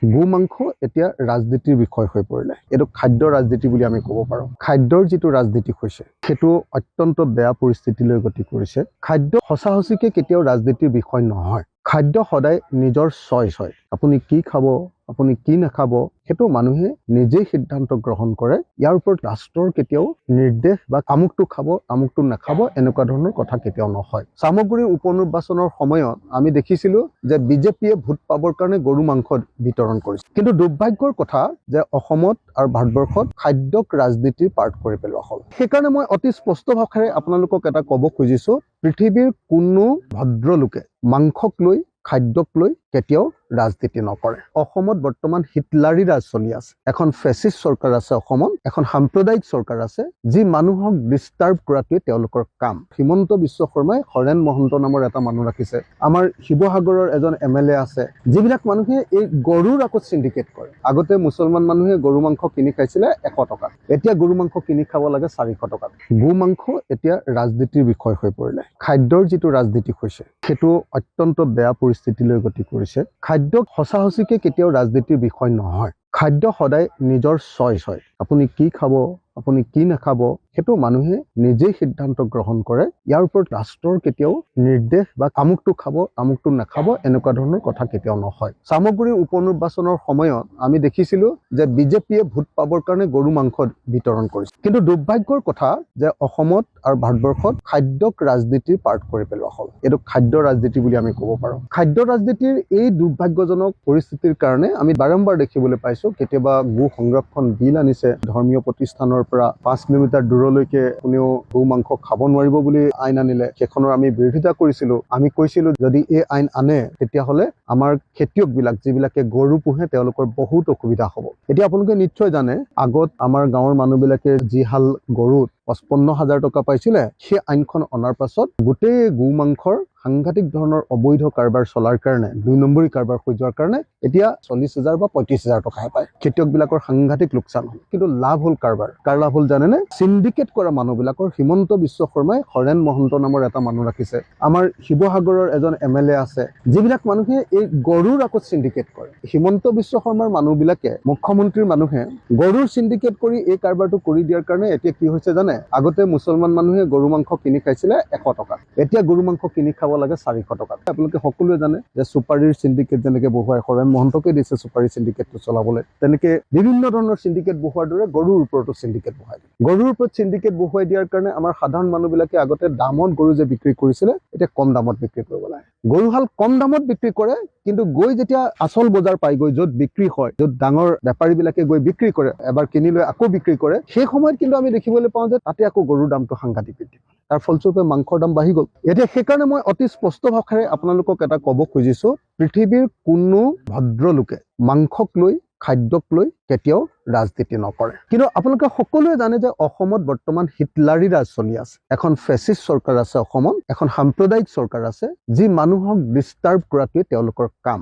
গো মাংস এতিয়া ৰাজনীতিৰ বিষয় হৈ পৰিলে। এইটো খাদ্য ৰাজনীতি বুলি আমি ক'ব পাৰোঁ। খাদ্যৰ যিটো ৰাজনীতি হৈছে সেইটো অত্যন্ত বেয়া পৰিস্থিতিলৈ গতি কৰিছে। খাদ্য সঁচা-সঁচিকে কেতিয়াও ৰাজনীতিৰ বিষয় নহয়। খাদ্য সদায় নিজৰ চইচ হয়। আপুনি কি খাব, আপুনি কি নাখাব সেইটো মানুহে নিজেই সিদ্ধান্ত গ্ৰহণ কৰে। ইয়াৰ ওপৰত ৰাষ্ট্ৰৰ কেতিয়াও নিৰ্দেশ বা আমুকটো খাব আমুকটো নাখাব এনেকুৱা ধৰণৰ কথা কেতিয়াও নহয়। সামগ্ৰীৰ উপনিৰ্বাচনৰ সময়ত আমি দেখিছিলোঁ যে বিজেপিয়ে ভোট পাবৰ কাৰণে গৰু মাংস বিতৰণ কৰিছে। কিন্তু দুৰ্ভাগ্যৰ কথা যে অসমত আৰু ভাৰতবৰ্ষত খাদ্যক ৰাজনীতিৰ পাৰ্ট কৰি পেলোৱা হ'ল। সেইকাৰণে মই অতি স্পষ্ট ভাষাৰে আপোনালোকক এটা ক'ব খুজিছোঁ, পৃথিৱীৰ কোনো ভদ্ৰলোকে মাংসক লৈ খাদ্যক লৈ কেতিয়াও ৰাজনীতি নকৰে। অসমত বৰ্তমান হিটলাৰী ৰাজ চলি আছে। এখন ফেচিষ্ট চৰকাৰ আছে অসমত, এখন সাম্প্ৰদায়িক চৰকাৰ আছে যি মানুহক ডিষ্টাৰ্ব কৰাটোৱে তেওঁলোকৰ কাম। হিমন্ত বিশ্ব শৰ্মাই হৰেণ মহন্ত নামৰ এটা মানুহ ৰাখিছে। আমাৰ শিৱসাগৰৰ এজন MLA আছে, যিবিলাক মানুহে এই গৰুৰ আকৌ চিণ্ডিকেট কৰে। আগতে মুছলমান মানুহে গৰু মাংস কিনি খাইছিলে 100 টকাত, এতিয়া গৰু মাংস কিনি খাব লাগে 400 টকাত। গো মাংস এতিয়া ৰাজনীতিৰ বিষয় হৈ পৰিলে। খাদ্যৰ যিটো ৰাজনীতি হৈছে সেইটো অত্যন্ত বেয়া পৰিস্থিতিলৈ গতি কৰিছে। খাদ্য সঁচা-সঁচিকে কেতিয়াও ৰাজনীতিৰ বিষয় নহয়। খাদ্য সদায় নিজৰ চইচ হয়। আপুনি কি খাব, আপুনি কি নাখাব সেইটো মানুহে নিজেই সিদ্ধান্ত গ্ৰহণ কৰে। ইয়াৰ ওপৰত ৰাষ্ট্ৰৰ কেতিয়াও নিৰ্দেশ বা আমুকটো খাব আমুকটো নাখাব এনেকুৱা ধৰণৰ কথা কেতিয়াও নহয়। সামগ্ৰীৰ উপনিৰ্বাচনৰ সময়ত আমি দেখিছিলোঁ যে বিজেপিয়ে ভোট পাবৰ কাৰণে গৰু মাংস বিতৰণ কৰিছে। কিন্তু দুৰ্ভাগ্যৰ কথা যে অসমত আৰু ভাৰতবৰ্ষত খাদ্যক ৰাজনীতিৰ পাৰ্ট কৰি পেলোৱা হ'ল। এইটো খাদ্য ৰাজনীতি বুলি আমি ক'ব পাৰোঁ। খাদ্য ৰাজনীতিৰ এই দুৰ্ভাগ্যজনক পৰিস্থিতিৰ কাৰণে আমি বাৰম্বাৰ দেখিবলৈ পাইছোঁ। কেতিয়াবা গো সংৰক্ষণ বিল আনিছে, ধৰ্মীয় প্ৰতিষ্ঠানৰ পৰা 5 কিলোমিটাৰ দূৰলৈকে কোনেও গো মাংস খাব নোৱাৰিব বুলি আইন আনিলে। সেইখনৰ আমি বিৰোধিতা কৰিছিলোঁ। আমি কৈছিলোঁ যদি এই আইন আনে তেতিয়াহ'লে আমাৰ খেতিয়কবিলাক যিবিলাকে গৰু পোহে তেওঁলোকৰ বহুত অসুবিধা হ'ব। এতিয়া আপোনালোকে নিশ্চয় জানে, আগত আমাৰ গাঁৱৰ মানুহবিলাকে যি হাল গৰুত 55,000 টকা পাইছিলে, সেই আইনখন অনাৰ পাছত গোটেই গো মাংসৰ সাংঘাতিক ধৰণৰ অবৈধ কাৰবাৰ চলাৰ কাৰণে, 2 নম্বৰী কাৰবাৰ হৈ যোৱাৰ কাৰণে এতিয়া 40,000 বা 35,000 টকাহে পায়। খেতিয়কবিলাকৰ সাংঘাতিক লোকচান হ'ল। কিন্তু লাভ হ'ল কাৰবাৰ। কাৰ লাভ হ'ল জানেনে? চিণ্ডিকেট কৰা মানুহবিলাকৰ। হিমন্ত বিশ্ব শৰ্মাই হৰেণ মহন্ত নামৰ এটা মানুহ ৰাখিছে। আমাৰ শিৱসাগৰৰ এজন MLA আছে, যিবিলাক মানুহে এই গৰুৰ আকৌ চিণ্ডিকেট কৰে। হিমন্ত বিশ্ব শৰ্মাৰ মানুহবিলাকে, মুখ্যমন্ত্ৰীৰ মানুহে গৰুৰ চিণ্ডিকেট কৰি এই কাৰবাৰটো কৰি দিয়াৰ কাৰণে এতিয়া কি হৈছে জানে? আগতে মুছলমান মানুহে গৰু মাংস কিনি খাইছিলে 100 টকাত, এতিয়া গৰু মাংস কিনি খাব লাগে 400 টকাত। আপোনালোকে সকলোৱে জানে যে চুপাৰীৰ চিণ্ডিকেট যেনেকে বহুৱাই, হৰেণ মহন্তকে দিছে চুপাৰী চিণ্ডিকেটটো চলাবলৈ, তেনেকে বিভিন্ন ধৰণৰ চিণ্ডিকেট বহুৱাৰ দৰে গৰুৰ ওপৰতো চিণ্ডিকেট বহুৱাই দিয়ে। গৰুৰ ওপৰত চিণ্ডিকেট বহুৱাই দিয়াৰ কাৰণে আমাৰ সাধাৰণ মানুহবিলাকে আগতে দামত গৰু যে বিক্ৰী কৰিছিলে, এতিয়া কম দামত বিক্ৰী কৰিব লাগে। গৰুহাল কম দামত বিক্ৰী কৰে, কিন্তু গৈ যেতিয়া আচল বজাৰ পাইগৈ, য'ত বিক্ৰী হয়, য'ত ডাঙৰ বেপাৰীবিলাকে গৈ বিক্ৰী কৰে, এবাৰ কিনি লৈ আকৌ বিক্ৰী কৰে, সেই সময়ত কিন্তু আমি দেখিবলৈ পাওঁ যে তাতে আকৌ গৰুৰ দামটো সাংঘাতিক বৃদ্ধি পায়। তাৰ ফলস্বৰূপে মাংসৰ দাম বাঢ়ি গ'ল। এতিয়া সেইকাৰণে মই অতি স্পষ্ট ভাষাৰে আপোনালোকক এটা ক'ব খুজিছোঁ, পৃথিৱীৰ কোনো ভদ্ৰলোকে মাংসক লৈ খাদ্যক লৈ কেতিয়াও ৰাজনীতি নকৰে। কিন্তু আপোনালোকে সকলোৱে জানে যে অসমত বৰ্তমান হিটলাৰী ৰাজ চলি আছে। এখন ফেচিষ্ট চৰকাৰ আছে অসমত, এখন সাম্প্ৰদায়িক চৰকাৰ আছে যি মানুহক ডিষ্টাৰ্ব কৰাটোৱে তেওঁলোকৰ কাম।